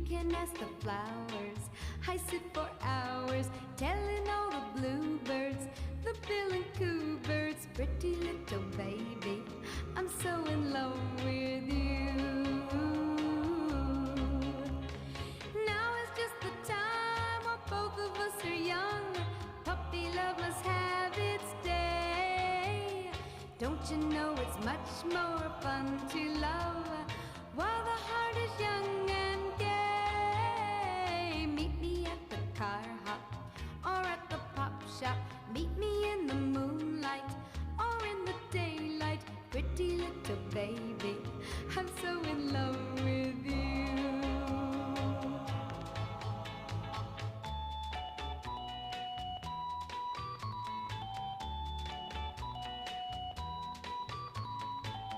can ask the flowers. I sit for hours telling all the bluebirds, the bill and coo birds, pretty little baby, I'm so in love with you. Now is just the time while both of us are young. Puppy love must have its day. Don't you know it's much more fun to love while the heart is young and gay? Meet me at the car hop or at the pop shop. Meet me in the moonlight or in the daylight. Pretty little baby, I'm so in love